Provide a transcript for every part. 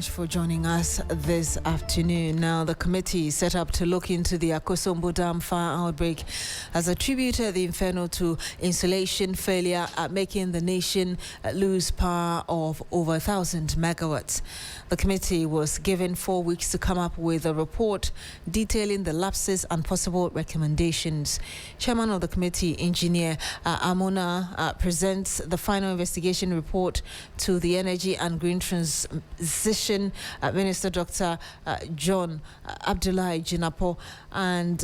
much for joining us this afternoon. Now, the committee set up to look into the Akosombo Dam fire outbreak has attributed the inferno to insulation failure, making the nation lose power of over 1,000 megawatts. The committee was given 4 weeks to come up with a report detailing the lapses and possible recommendations. Chairman of the committee, Engineer Amona, presents the final investigation report to the Energy and Green Transition Minister, Dr. John Abdullahi Jinapo, and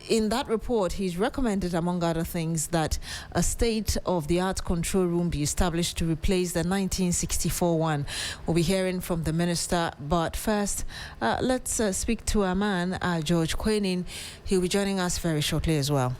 in that report, he's recommended, among other things, that a state-of-the-art control room be established to replace the 1964 one. We'll be hearing from the minister, but first, let's speak to our man, George Quenin. He'll be joining us very shortly as well.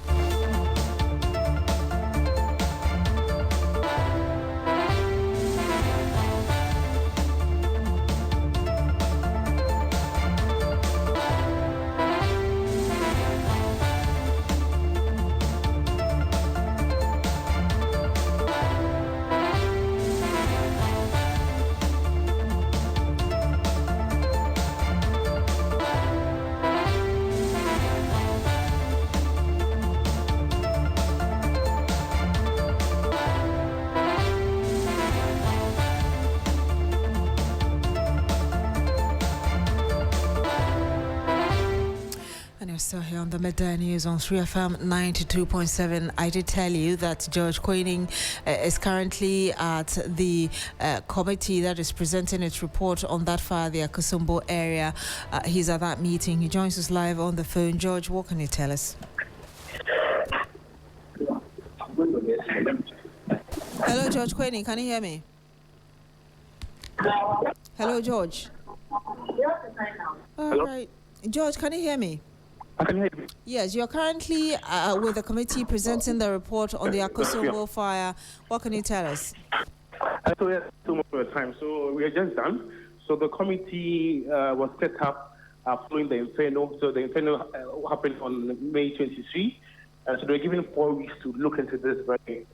So here on the Midday News on 3FM 92.7, I did tell you that George Quenin is currently at the committee that is presenting its report on that fire, the Akosombo area. He's at that meeting. He joins us live on the phone. George, what can you tell us? Hello, George Quenin. Can you hear me? Hello, George. All right. George, can you hear me? I can hear you. Yes, you're currently with the committee presenting the report on the Akosombo fire. What can you tell us? So we have 2 more time. So we are just done. So the committee was set up following the inferno. So the inferno happened on May 23. So they were given 4 weeks to look into this very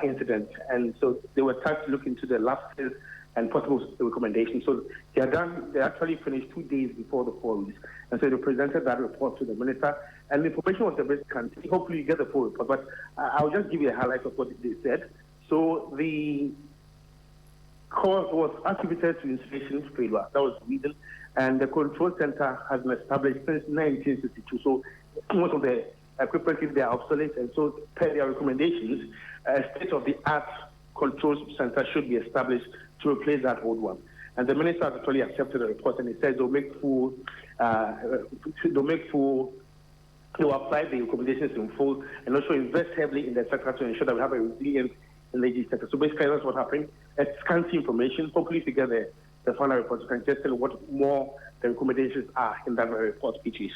incident. And so they were tasked to look into the lapses and possible recommendations. So they are done. They actually finished 2 days before the 4 weeks. And so they presented that report to the minister. And the information was a bit scanty. Hopefully you get the full report. But I'll just give you a highlight of what they said. So the cause was attributed to insulation failure. That was the reason. And the control center has been established since 1962. So most of the equipment is there obsolete. And so per their recommendations, a state-of-the-art control center should be established to replace that old one. And the minister has actually accepted the report, and he says they'll apply the recommendations in full and also invest heavily in the sector to ensure that we have a resilient energy sector. So basically that's what happened. It's scanty information. Hopefully if you get the final report, you can just tell what more the recommendations are in that very report, Beatrice.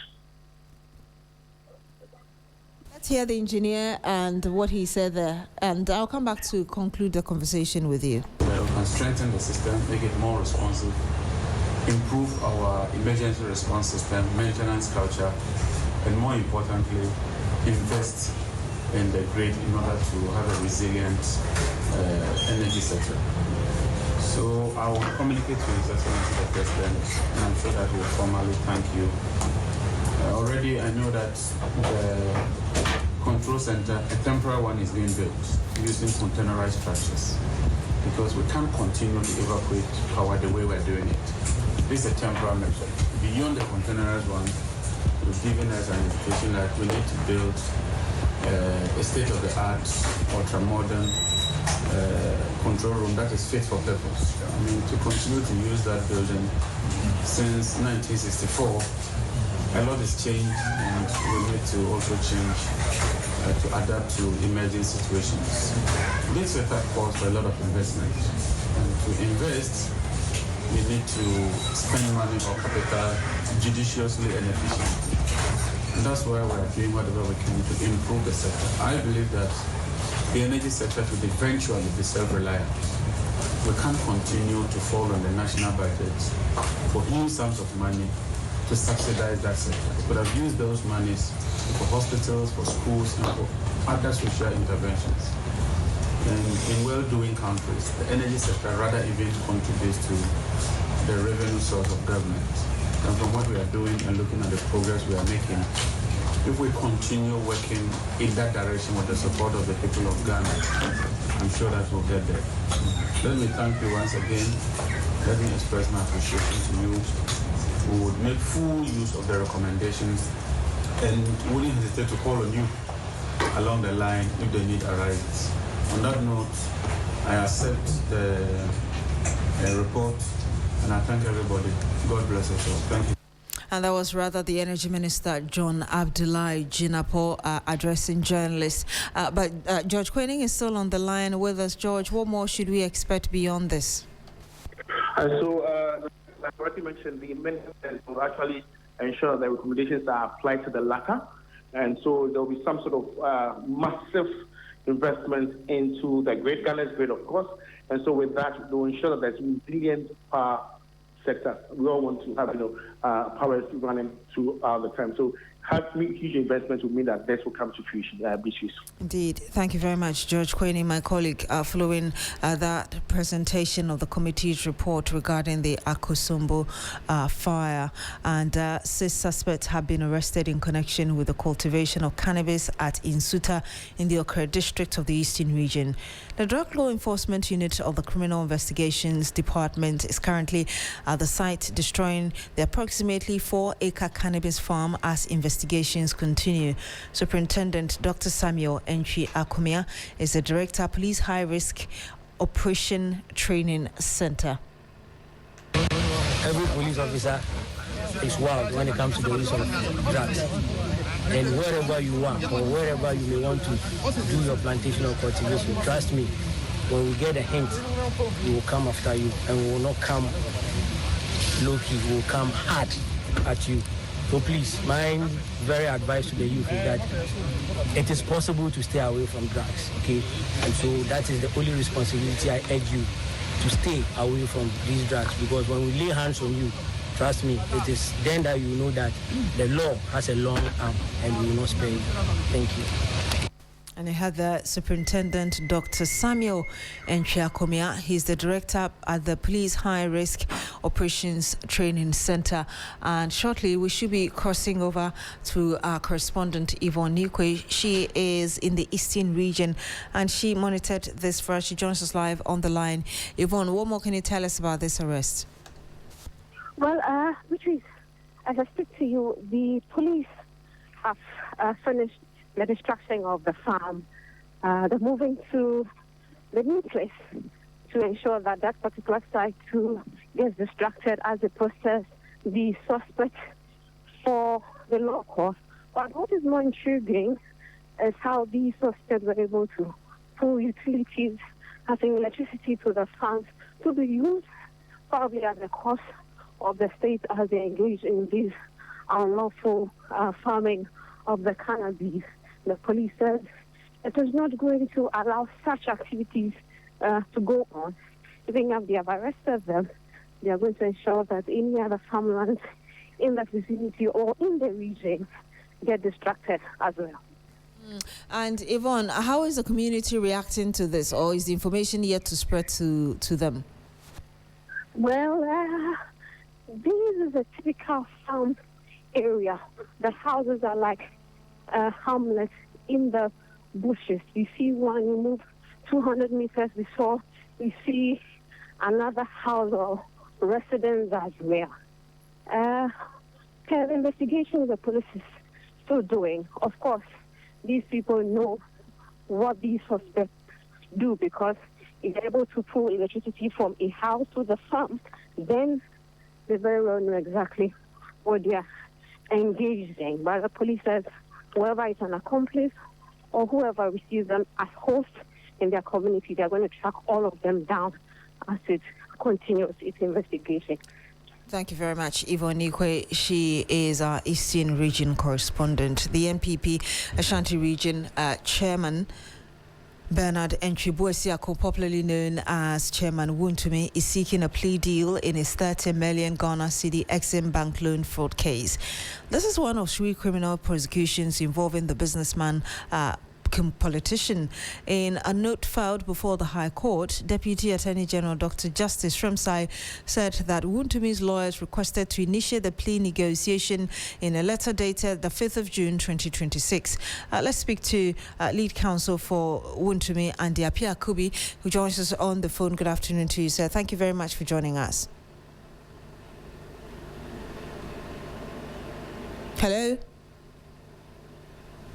Let's hear the engineer and what he said there, and I'll come back to conclude the conversation with you. We can strengthen the system, make it more responsive, improve our emergency response system, maintenance culture, and more importantly, invest in the grid in order to have a resilient energy sector. So I will communicate to His Excellency the President, and I'm sure that he will formally thank you. Already I know that the control center, a temporary one, is being built using containerized structures because we can't continue to evacuate power the way we're doing it. This is a temporary measure. Beyond the containerized one, we've given us an indication that we need to build a state-of-the-art, ultra-modern control room that is fit for purpose. I mean, to continue to use that building since 1964, a lot has changed, and we need to also change to adapt to emerging situations. This setup calls for a lot of investment, and to invest, we need to spend money or capital judiciously and efficiently. And that's why we are doing whatever we can to improve the sector. I believe that the energy sector should eventually be self-reliant. We can't continue to fall on the national budget for huge sums of money to subsidize that sector. We could have used those monies for hospitals, for schools, and for other social interventions. And in well-doing countries, the energy sector rather even contributes to the revenue source of government. And from what we are doing and looking at the progress we are making, if we continue working in that direction with the support of the people of Ghana, I'm sure that we'll get there. Let me thank you once again. Let me express my appreciation to you. We would make full use of the recommendations and wouldn't hesitate to call on you along the line if the need arises. On that note, I accept the report and I thank everybody. God bless us all. Thank you. And that was rather the Energy Minister, John Abdullahi Jinapo, addressing journalists. But George Queening is still on the line with us. George, what more should we expect beyond this? Like I already mentioned, the amendment will actually ensure that recommendations are applied to the latter. And so there will be some sort of massive investment into the Great Ghana's grid, of course. And so with that, we'll ensure that there's resilient power sector. We all want to have, power running throughout the time. So huge investments will mean that this will come to fruition, Beatrice. Indeed. Thank you very much, George Queening, my colleague, following that presentation of the committee's report regarding the Akosombo fire. And 6 suspects have been arrested in connection with the cultivation of cannabis at Insuta in the Accra district of the Eastern region. The Drug Law Enforcement Unit of the Criminal Investigations Department is currently at the site destroying the approximately 4-acre cannabis farm as investigations continue. Superintendent Dr. Samuel Antwi Boasiako is the Director, Police High Risk Operation Training Center. Every police officer is wild when it comes to the use of drugs. And wherever you are or wherever you may want to do your plantation or cultivation, trust me, when we get a hint, we will come after you and we will not come low-key, we will come hard at you. So please, my very advice to the youth is that it is possible to stay away from drugs, okay? And so that is the only responsibility I urge you, to stay away from these drugs, because when we lay hands on you, trust me, it is then that you know that the law has a long arm and we will not spare you. Thank you. And I had the Superintendent Dr. Samuel Antwi Boasiako. He's the Director at the Police High Risk Operations Training Center. And shortly, we should be crossing over to our correspondent, Yvonne Nikwe. She is in the Eastern region and she monitored this for us. She joins us live on the line. Yvonne, what more can you tell us about this arrest? Well, Beatrice, as I speak to you, the police have finished the destruction of the farm. They're moving to the new place to ensure that that particular site too gets destructed as they process the suspect for the law court. But what is more intriguing is how these suspects were able to pull utilities, having electricity to the farms to be used probably at the cost of the state as they engage in this unlawful farming of the cannabis. The police said it is not going to allow such activities to go on. Even if they have arrested them, they are going to ensure that any other farmlands in that vicinity or in the region get distracted as well. And Yvonne, how is the community reacting to this, or is the information yet to spread to them? Well, this is a typical farm area. The houses are like hamlets in the bushes. You see one, you move 200 meters before, you see another house or residence as well. The investigation the police is still doing. Of course, these people know what these suspects do, because if they're able to pull electricity from a house to the farm, then they very well know exactly what they are engaged in. But the police says whoever is an accomplice or whoever receives them as hosts in their community, they're going to track all of them down as it continues its investigation. Thank you very much, Yvonne Nikwe. She is our Eastern Region correspondent. The NPP Ashanti Region Chairman Bernard Antwi Boasiako, popularly known as Chairman Wontumi, is seeking a plea deal in his 30 million Ghana cedi Exim Bank loan fraud case. This is one of three criminal prosecutions involving the businessman politician. In a note filed before the High Court, Deputy Attorney General Dr. Justice Shremsai said that Wuntumi's lawyers requested to initiate the plea negotiation in a letter dated the 5th of June 2026. Let's speak to lead counsel for Wuntumi, Andy Apiakubi, who joins us on the phone. Good afternoon to you, sir. Thank you very much for joining us. Hello?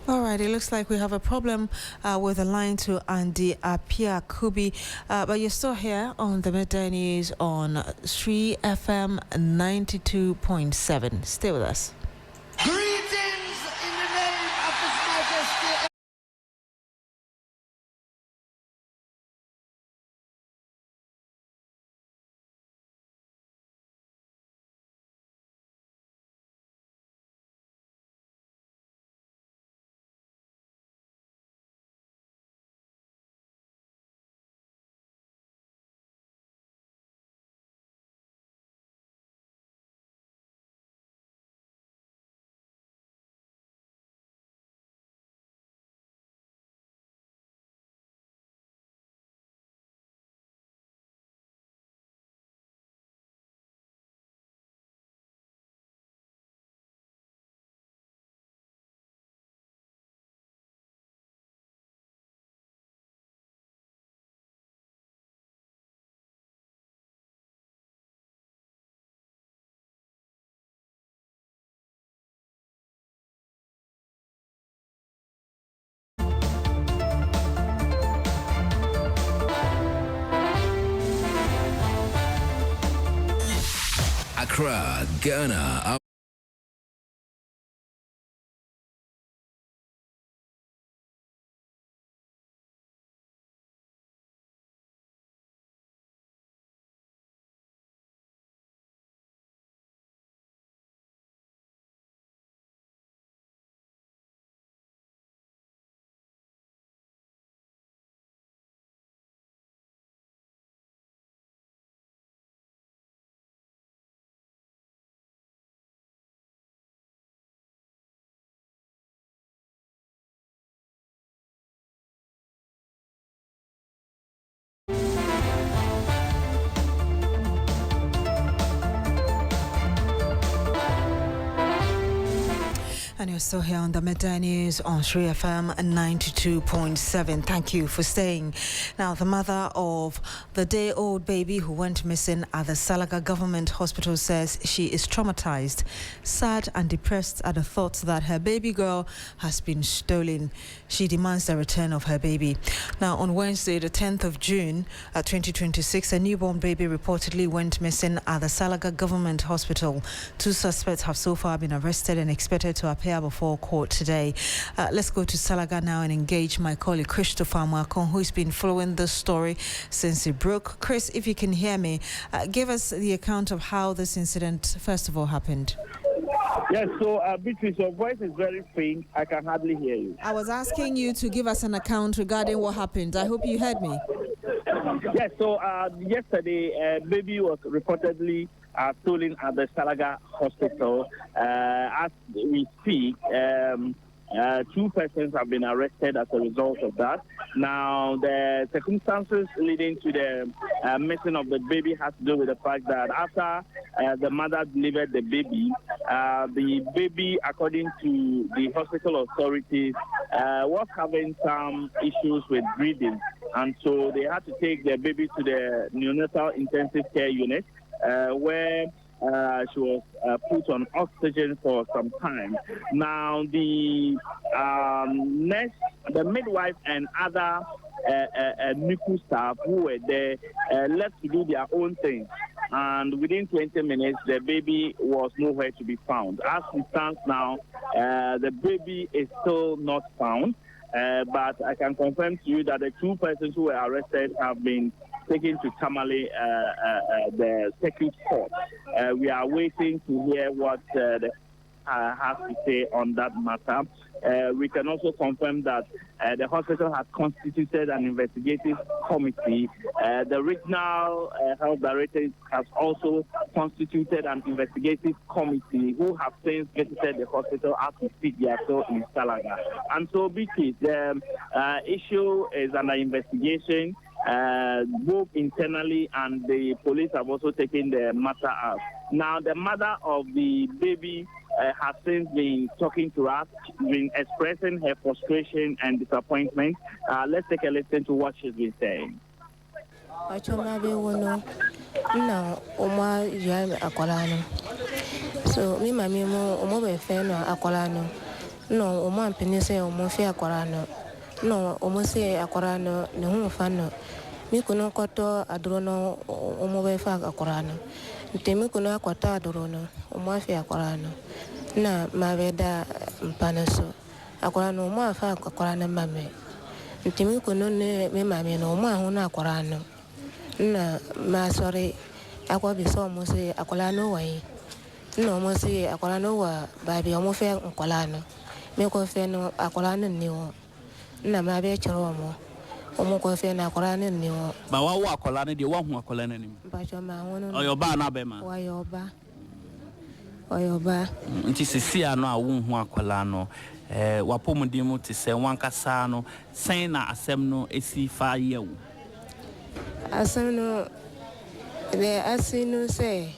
All right, it looks like we have a problem with the line to Andy Apiakubi, but you're still here on the Midday News on 3 FM 92.7. Stay with us. Greetings in the name of His Majesty. Accra, Ghana. And you're still here on the Midday News on 3 FM 92.7. Thank you for staying. Now, the mother of the day-old baby who went missing at the Salaga Government Hospital says she is traumatized, sad and depressed at the thought that her baby girl has been stolen. She demands the return of her baby. Now, on Wednesday, the 10th of June 2026, a newborn baby reportedly went missing at the Salaga Government Hospital. 2 suspects have so far been arrested and expected to appear before court today. Let's go to Salaga now and engage my colleague Christopher Mwakon, who's been following this story since it broke. Chris, if you can hear me, give us the account of how this incident first of all happened. Yes, so Beatrice, your voice is very faint. I can hardly hear you. I was asking you to give us an account regarding what happened. I hope you heard me. Yes, so yesterday, baby was reportedly stolen at the Salaga Hospital. As we speak, 2 persons have been arrested as a result of that. Now, the circumstances leading to the missing of the baby has to do with the fact that after the mother delivered the baby, according to the hospital authorities, was having some issues with breathing. And so they had to take the baby to the neonatal intensive care unit, where she was put on oxygen for some time. Now, the nurse, the midwife, and other NICU staff who were there left to do their own thing. And within 20 minutes, the baby was nowhere to be found. As it stands now, the baby is still not found. But I can confirm to you that the 2 persons who were arrested have been taken to Tamale, the circuit court. We are waiting to hear what the has to say on that matter. We can also confirm that the hospital has constituted an investigative committee. The regional health director has also constituted an investigative committee who have since visited the hospital as we speak. They are still in Salaga. And so, Beatrice, the issue is under investigation. Both internally and the police have also taken the matter up. Now, the mother of the baby has since been talking to us, been expressing her frustration and disappointment. Let's take a listen to what she's been saying. So, me, my memo, or fan or Acolano. No, or one penny say or more fair Corano. No, almost say Acorano, no fano. Me could not quarter Adrono or more fag Acorano. Temicuno quata Adrono, or more fair Corano. Na, my veda panaso. Acorano, more fag Acorano, mammy. Temicuno, me, mammy, no more hona Corano. Na, ma sorry, I will be so much Acolano way. No, Monsieur Acolano, baby, almost fair Colano. Make a fan of Acolano new. Na my betromo. Omocofe na Corano new. But what walk Colano, you want more Colano? But your man, or your bar, Nabema. Why your bar? Or your bar? It is a sea, no, I won't want Colano. Wapomodimo to say one Casano, saying a semno, a sea fire. Asano, the Asino say,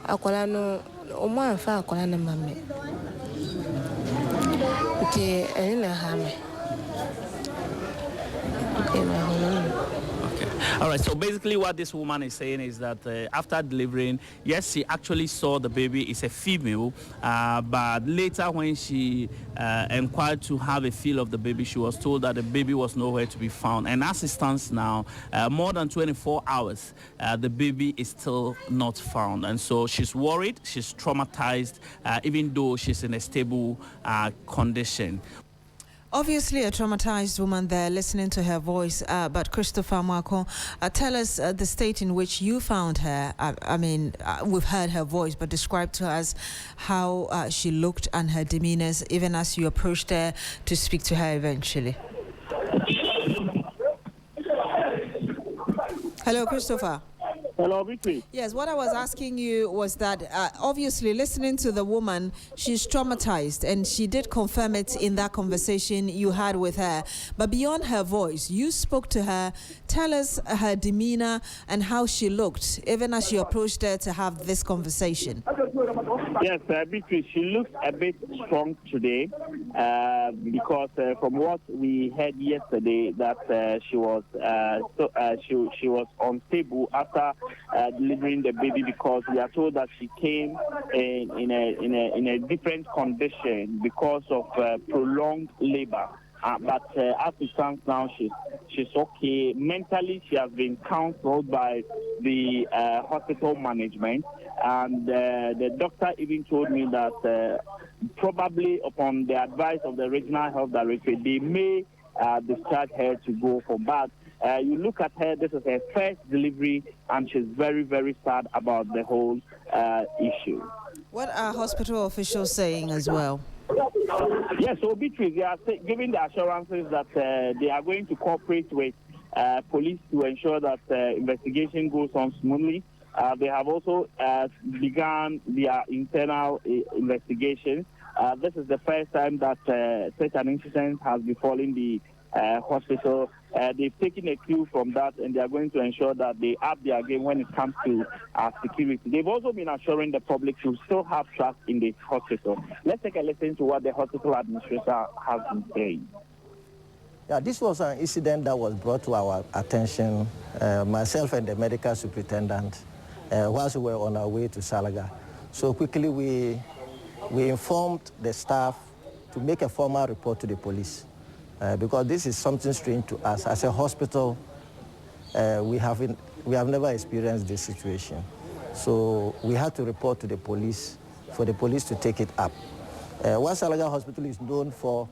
Acolano. Oma fa akola na mame ke ena hame. All right, so basically what this woman is saying is that after delivering, yes, she actually saw the baby is a female, but later when she inquired to have a feel of the baby, she was told that the baby was nowhere to be found. And as it stands now, more than 24 hours, the baby is still not found. And so she's worried, she's traumatized, even though she's in a stable condition. Obviously, a traumatized woman there, listening to her voice. But Christopher Mwako, tell us the state in which you found her. I mean, we've heard her voice, but describe to us how she looked and her demeanor, even as you approached her to speak to her eventually. Hello, Christopher. Hello, Beatrice. Yes, what I was asking you was that obviously listening to the woman, she's traumatized, and she did confirm it in that conversation you had with her. But beyond her voice, you spoke to her. Tell us her demeanor and how she looked, even as you approached her to have this conversation. Yes, Beatrice, she looks a bit strong today because from what we heard yesterday that she was she was unstable after delivering the baby, because we are told that she came in a different condition because of prolonged labor. But as it stands now, she's okay. Mentally, she has been counseled by the hospital management, and the doctor even told me that probably upon the advice of the regional health director, they may discharge her to go home. But you look at her, this is her first delivery, and she's very, very sad about the whole issue. What are hospital officials saying as well? Yes, so Beatrice, they are giving the assurances that they are going to cooperate with police to ensure that investigation goes on smoothly. They have also begun their internal investigation. This is the first time that such an incident has befallen the hospital. They've taken a cue from that, and they are going to ensure that they up their game when it comes to security. They've also been assuring the public to still have trust in the hospital. Let's take a listen to what the hospital administrator has been saying. Yeah, this was an incident that was brought to our attention, myself and the medical superintendent, whilst we were on our way to Salaga. So quickly we informed the staff to make a formal report to the police. Because this is something strange to us. As a hospital, we have never experienced this situation. So we had to report to the police for the police to take it up. What Salaga Hospital is known for,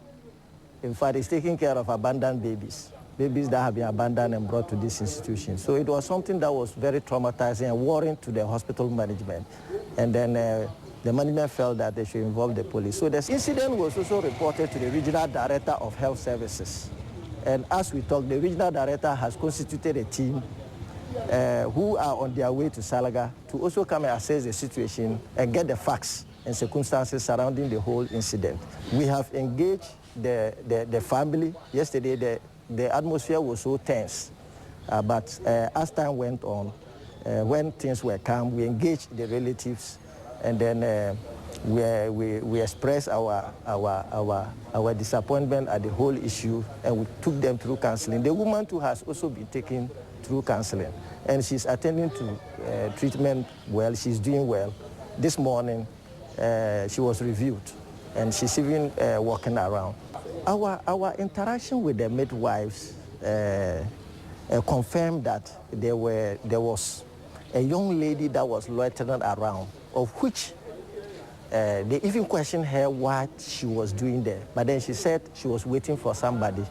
in fact, is taking care of abandoned babies that have been abandoned and brought to this institution. So it was something that was very traumatizing and worrying to the hospital management. And then the management felt that they should involve the police. So this incident was also reported to the Regional Director of Health Services. And as we talk, the Regional Director has constituted a team who are on their way to Salaga to also come and assess the situation and get the facts and circumstances surrounding the whole incident. We have engaged the family. Yesterday, the atmosphere was so tense. But as time went on, when things were calm, we engaged the relatives, and then we expressed our disappointment at the whole issue, and we took them through counseling. The woman too has also been taken through counseling, and she's attending to treatment well. She's doing well. This morning, she was reviewed, and she's even walking around. Our interaction with the midwives confirmed that there was a young lady that was loitering around, of which they even questioned her what she was doing there. But then she said she was waiting for somebody.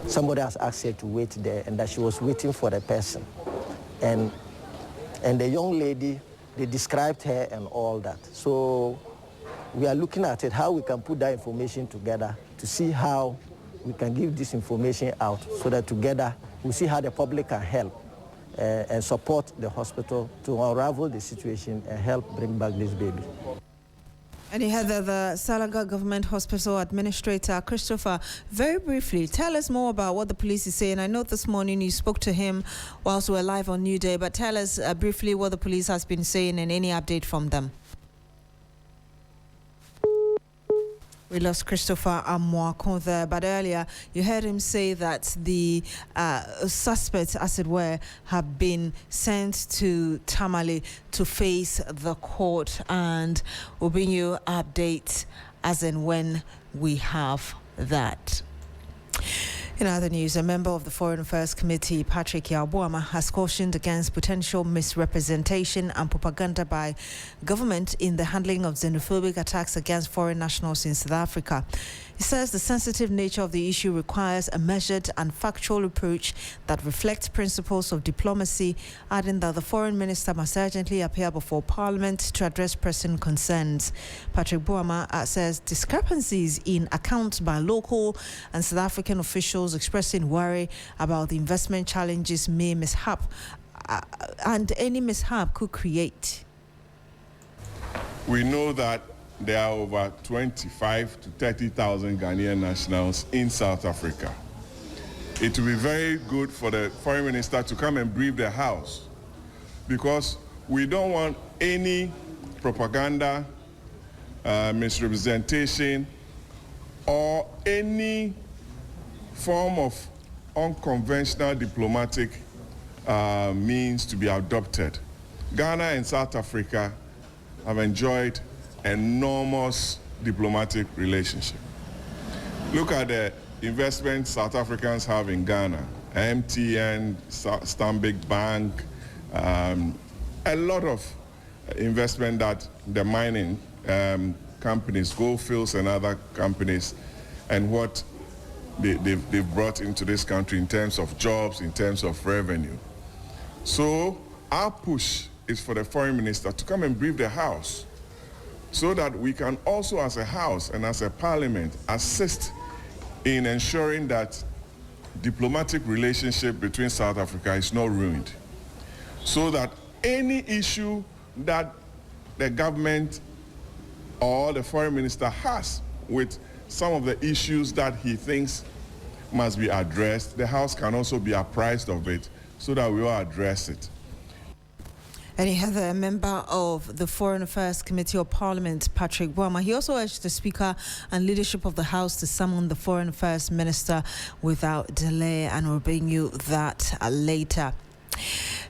Somebody has asked her to wait there, and that she was waiting for the person. And the young lady, they described her and all that. So we are looking at it, how we can put that information together to see how we can give this information out, so that together we'll see how the public can help and support the hospital to unravel the situation and help bring back this baby. And you had the Salaga Government Hospital Administrator, Christopher. Very briefly, tell us more about what the police is saying. I know this morning you spoke to him whilst we were live on New Day, but tell us briefly what the police has been saying and any update from them. We lost Christopher Amwako there, but earlier you heard him say that the suspects, as it were, have been sent to Tamale to face the court, and we'll bring you updates as and when we have that. In other news, a member of the Foreign Affairs Committee, Patrick Yabuama, has cautioned against potential misrepresentation and propaganda by government in the handling of xenophobic attacks against foreign nationals in South Africa. He says the sensitive nature of the issue requires a measured and factual approach that reflects principles of diplomacy, adding that the foreign minister must urgently appear before Parliament to address pressing concerns. Patrick Boama says discrepancies in accounts by local and South African officials expressing worry about the investment challenges may mishap, and any mishap could create. We know that there are over 25 to 30,000 Ghanaian nationals in South Africa. It will be very good for the foreign minister to come and brief the House, because we don't want any propaganda, misrepresentation, or any form of unconventional diplomatic means to be adopted. Ghana and South Africa have enjoyed enormous diplomatic relationship. Look at the investment South Africans have in Ghana. MTN, Estadio Bank, a lot of investment that the mining companies, Goldfields and other companies, and what they've brought into this country in terms of jobs, in terms of revenue. So our push is for the foreign minister to come and brief the House, so that we can also, as a House and as a Parliament, assist in ensuring that diplomatic relationship between South Africa is not ruined, so that any issue that the government or the foreign minister has with some of the issues that he thinks must be addressed, the House can also be apprised of it, so that we will address it. And he had a member of the Foreign Affairs Committee of Parliament, Patrick Boama. He also urged the Speaker and leadership of the House to summon the Foreign Affairs Minister without delay, and we'll bring you that later.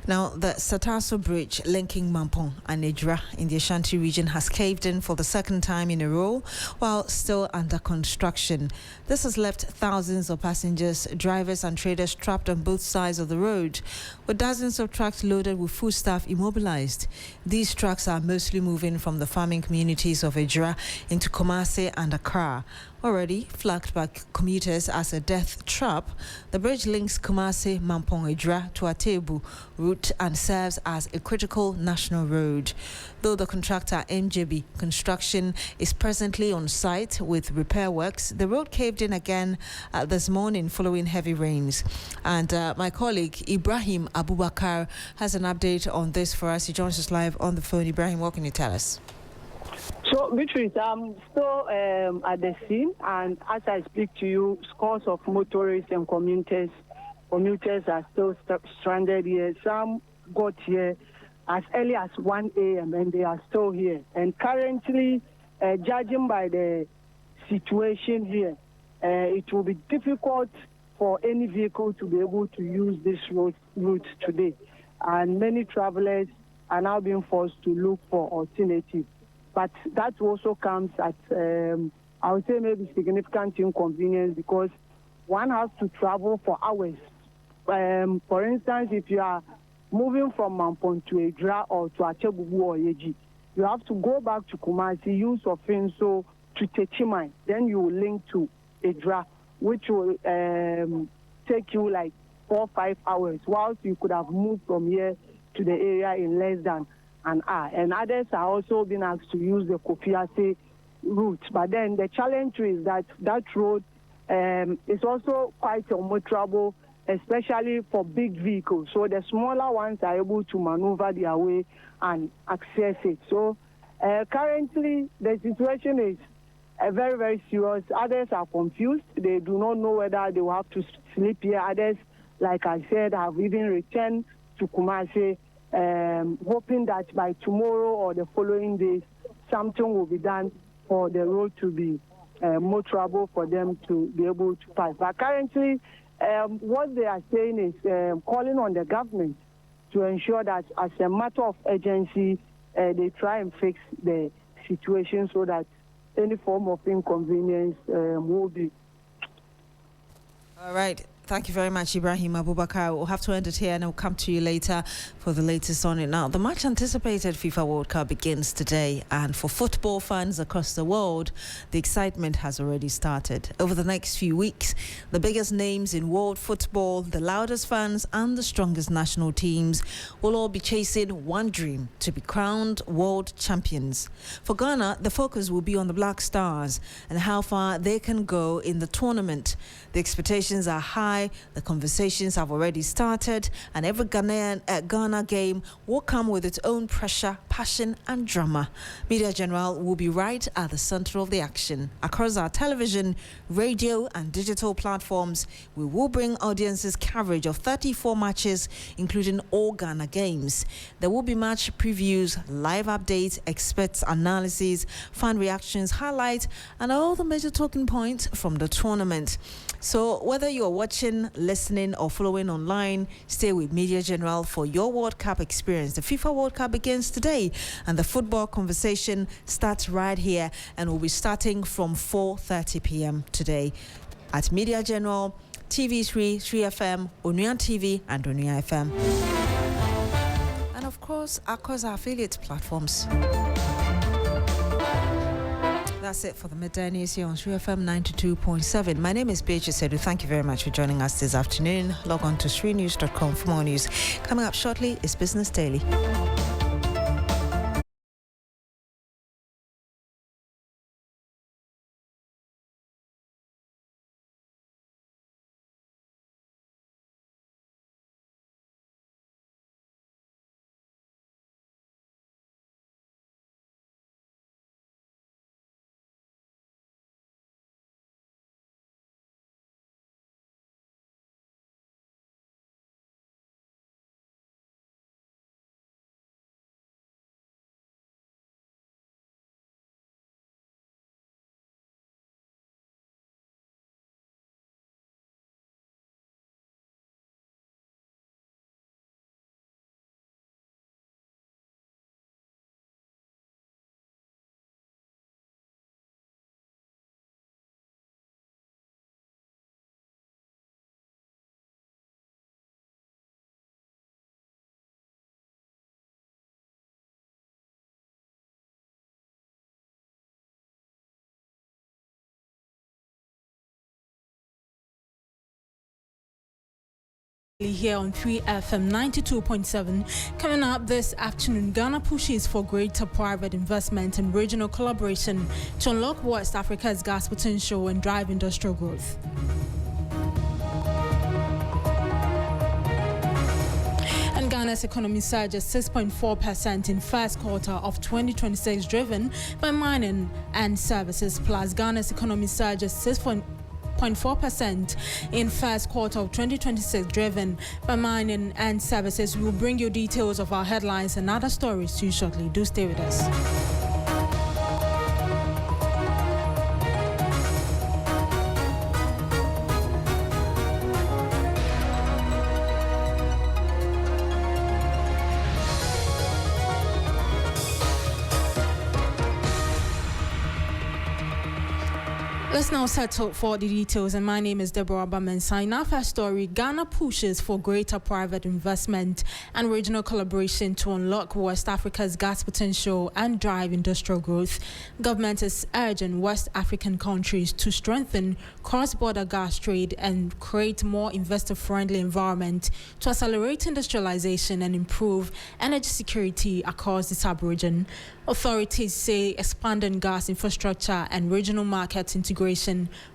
Now, the Sataso Bridge linking Mampong and Edra in the Ashanti region has caved in for the second time in a row while still under construction. This has left thousands of passengers, drivers and traders trapped on both sides of the road, with dozens of trucks loaded with foodstuff immobilized. These trucks are mostly moving from the farming communities of Edra into Kumasi and Accra. Already flagged by commuters as a death trap, the bridge links Kumasi, Mampong, Edra to Atebu route route and serves as a critical national road. Though the contractor MJB Construction is presently on site with repair works, the road caved in again this morning following heavy rains. And my colleague Ibrahim Abubakar has an update on this for us. He joins us live on the phone. Ibrahim, what can you tell us? So, Beatrice, I'm still at the scene, and as I speak to you, scores of motorists and commuters are still stranded here. Some got here as early as 1 a.m. and they are still here. And currently, judging by the situation here, it will be difficult for any vehicle to be able to use this route today. And many travelers are now being forced to look for alternatives. But that also comes at, I would say, maybe significant inconvenience because one has to travel for hours. For instance, if you are moving from Mampon to Edra or to Achebubu or Yeji, you have to go back to Kumasi, use Ofinso to Techimai. Then you will link to Edra, which will take you like 4 or 5 hours, whilst you could have moved from here to the area in less than an hour. And others are also being asked to use the Kofiase route. But then the challenge is that that road is also quite unmotorable, especially for big vehicles. So the smaller ones are able to maneuver their way and access it. So currently the situation is very, very serious. Others are confused. They do not know whether they will have to sleep here. Others, like I said, have even returned to Kumasi, hoping that by tomorrow or the following days, something will be done for the road to be motorable for them to be able to pass. But currently, what they are saying is calling on the government to ensure that as a matter of urgency, they try and fix the situation so that any form of inconvenience will be. All right. Thank you very much, Ibrahim Abubakar. We'll have to end it here and I'll come to you later for the latest on it. Now, the much anticipated FIFA World Cup begins today, and for football fans across the world, the excitement has already started. Over the next few weeks, the biggest names in world football, the loudest fans and the strongest national teams will all be chasing one dream: to be crowned world champions. For Ghana, the focus will be on the Black Stars and how far they can go in the tournament. The expectations are high. The conversations have already started, and every Ghana game will come with its own pressure, passion and drama. Media General will be right at the center of the action. Across our television, radio and digital platforms, we will bring audiences coverage of 34 matches, including all Ghana games. There will be match previews, live updates, experts' analyses, fan reactions, highlights, and all the major talking points from the tournament. So whether you're watching, listening or following online, stay with Media General for your World Cup experience. The FIFA World Cup begins today and the football conversation starts right here and will be starting from 4:30 p.m. today at Media General, TV3, 3FM, Onuan TV and Onuan FM. And of course, across our affiliate platforms. That's it for the midday news here on 3FM 92.7. My name is Beatrice Adu. Thank you very much for joining us this afternoon. Log on to srinews.com for more news. Coming up shortly is Business Daily. Here on 3FM 92.7. Coming up this afternoon, Ghana pushes for greater private investment and regional collaboration to unlock West Africa's gas potential and drive industrial growth. And Ghana's economy surges 6.4% in first quarter of 2026, driven by mining and services. Plus, Ghana's economy surges 6.4% in first quarter of 2026, driven by mining and services. We will bring you details of our headlines and other stories to you shortly. Do stay with us. Let's now settle for the details, and my name is Deborah Bamensa. In our first story, Ghana pushes for greater private investment and regional collaboration to unlock West Africa's gas potential and drive industrial growth. Government is urging West African countries to strengthen cross-border gas trade and create more investor-friendly environment to accelerate industrialization and improve energy security across the sub-region. Authorities say expanding gas infrastructure and regional market integration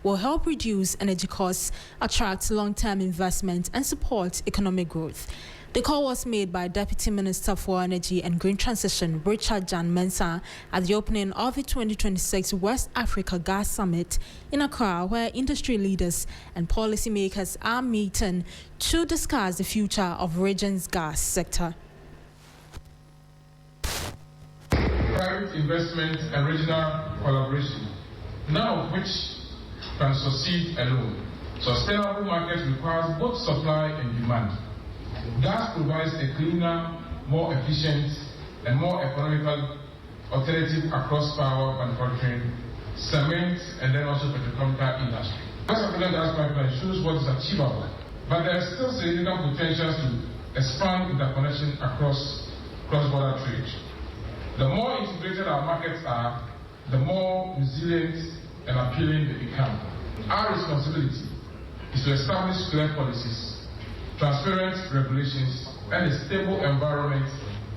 will help reduce energy costs, attract long-term investment, and support economic growth. The call was made by Deputy Minister for Energy and Green Transition, Richard Jan Mensah, at the opening of the 2026 West Africa Gas Summit in Accra, where industry leaders and policymakers are meeting to discuss the future of region's gas sector. Private investment and regional collaboration, none of which can succeed alone. Sustainable market requires both supply and demand. Gas provides a cleaner, more efficient, and more economical alternative across power manufacturing, cement, and then also petrochemical industry. West African gas pipeline shows what is achievable, but there are still significant potentials to expand interconnection across cross-border trade. The more integrated our markets are, the more resilient and appealing they become. Our responsibility is to establish clear policies, transparent regulations, and a stable environment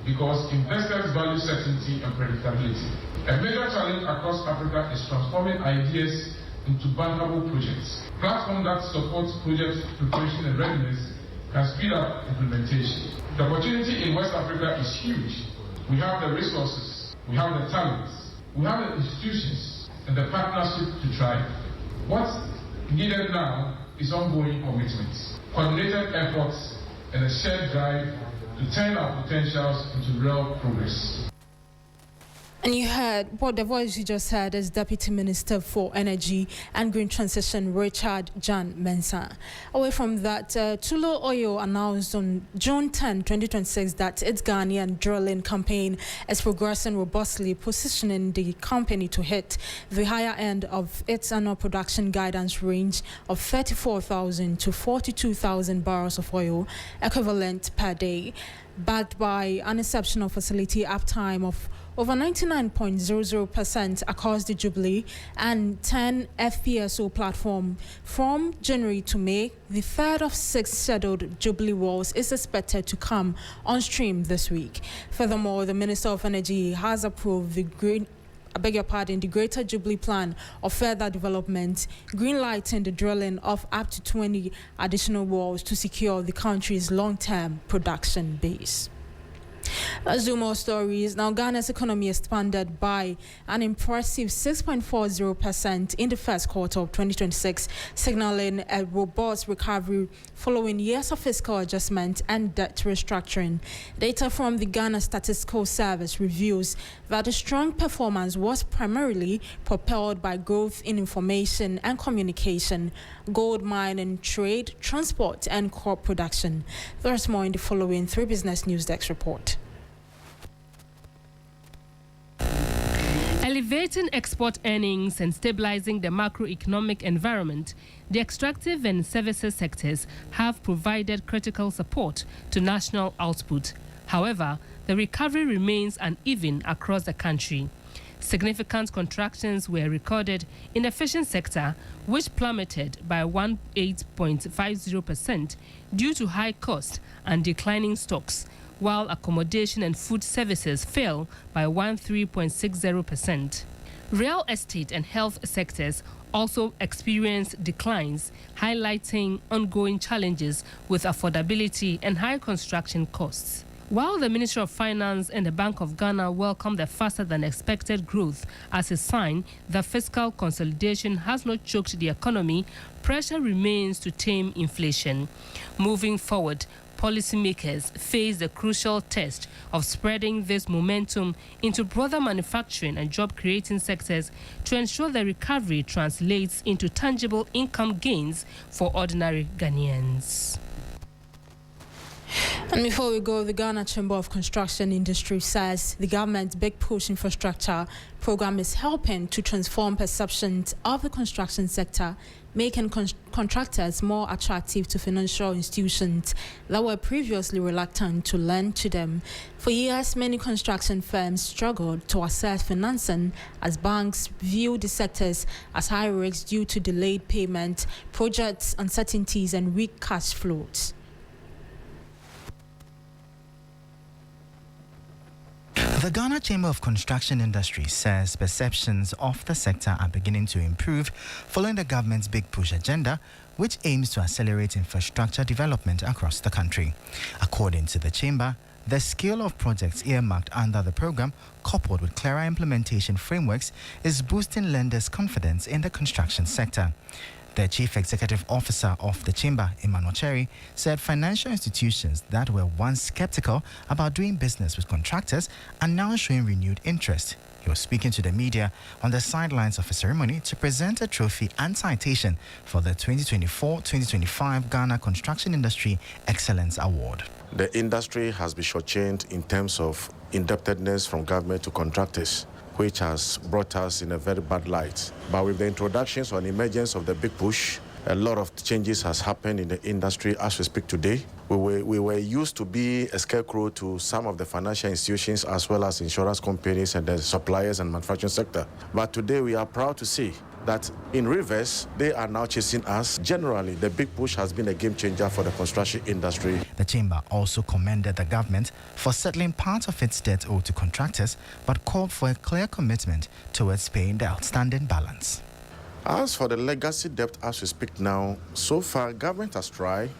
because investors value certainty and predictability. A major challenge across Africa is transforming ideas into bankable projects. Platforms that support project preparation and readiness can speed up implementation. The opportunity in West Africa is huge. We have the resources, we have the talents, we have the institutions and the partnership to thrive. What's needed now is ongoing commitments, coordinated efforts, and a shared drive to turn our potentials into real progress. And you heard what the voice you just heard is Deputy Minister for Energy and Green Transition, Richard Jan Mensah. Away from that, Tullow Oil announced on June 10, 2026 that its Ghanaian drilling campaign is progressing robustly, positioning the company to hit the higher end of its annual production guidance range of 34,000 to 42,000 barrels of oil equivalent per day, backed by an exceptional facility uptime of over 99.00% across the Jubilee and 10 FPSO platform. From January to May, the third of 6 scheduled Jubilee wells is expected to come on stream this week. Furthermore, the Minister of Energy has approved the Greater Jubilee Plan of further development, greenlighting the drilling of up to 20 additional wells to secure the country's long-term production base. Let's do more stories. Now, Ghana's economy expanded by an impressive 6.40% in the first quarter of 2026, signaling a robust recovery following years of fiscal adjustment and debt restructuring. Data from the Ghana Statistical Service reveals that the strong performance was primarily propelled by growth in information and communication, gold mining, trade, transport, and crop production. There's more in the following 3 Business News Desk report. Elevating export earnings and stabilizing the macroeconomic environment, the extractive and services sectors have provided critical support to national output. However, the recovery remains uneven across the country. Significant contractions were recorded in the fishing sector, which plummeted by 18.50% due to high cost and declining stocks, while accommodation and food services fell by 13.60%. Real estate and health sectors also experienced declines, highlighting ongoing challenges with affordability and high construction costs. While the Ministry of Finance and the Bank of Ghana welcomed the faster-than-expected growth as a sign that fiscal consolidation has not choked the economy, pressure remains to tame inflation. Moving forward, policymakers face the crucial test of spreading this momentum into broader manufacturing and job-creating sectors to ensure the recovery translates into tangible income gains for ordinary Ghanaians. And before we go, the Ghana Chamber of Construction Industry says the government's Big Push infrastructure program is helping to transform perceptions of the construction sector, making contractors more attractive to financial institutions that were previously reluctant to lend to them. For years, many construction firms struggled to access financing as banks view the sectors as high risk due to delayed payment, project uncertainties, and weak cash flows. The Ghana Chamber of Construction Industry says perceptions of the sector are beginning to improve following the government's Big Push agenda, which aims to accelerate infrastructure development across the country. According to the Chamber, the scale of projects earmarked under the program, coupled with clearer implementation frameworks, is boosting lenders' confidence in the construction sector. The Chief Executive Officer of the Chamber, Emmanuel Cherry, said financial institutions that were once skeptical about doing business with contractors are now showing renewed interest. He was speaking to the media on the sidelines of a ceremony to present a trophy and citation for the 2024-2025 Ghana Construction Industry Excellence Award. The industry has been shortchanged in terms of indebtedness from government to contractors, which has brought us in a very bad light. But with the introductions or emergence of the Big Push, a lot of changes has happened in the industry as we speak today. We were used to be a scarecrow to some of the financial institutions as well as insurance companies and the suppliers and manufacturing sector. But today we are proud to see that in reverse, they are now chasing us. Generally, the Big Push has been a game changer for the construction industry. The Chamber also commended the government for settling part of its debt owed to contractors, but called for a clear commitment towards paying the outstanding balance. As for the legacy debt as we speak now, so far government has tried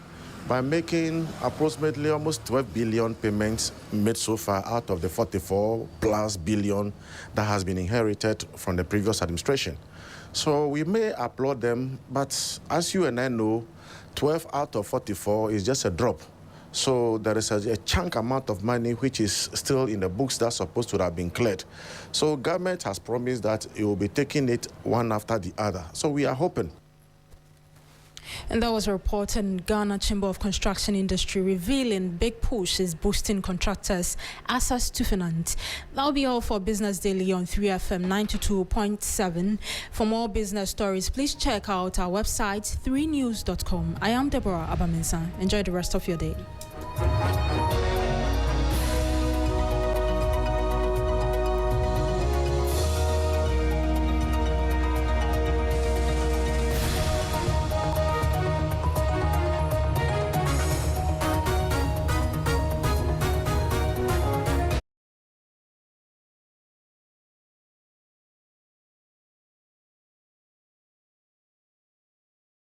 by making approximately almost 12 billion payments made so far out of the 44+ billion that has been inherited from the previous administration. So we may applaud them, but as you and I know, 12 out of 44 is just a drop. So there is a chunk amount of money which is still in the books that's supposed to have been cleared. So government has promised that it will be taking it one after the other. So we are hoping. And that was a report in Ghana Chamber of Construction Industry revealing Big Push is boosting contractors' access to finance. That'll be all for Business Daily on 3FM 92.7. For more business stories, please check out our website 3news.com. I am Deborah Abamensa. Enjoy the rest of your day.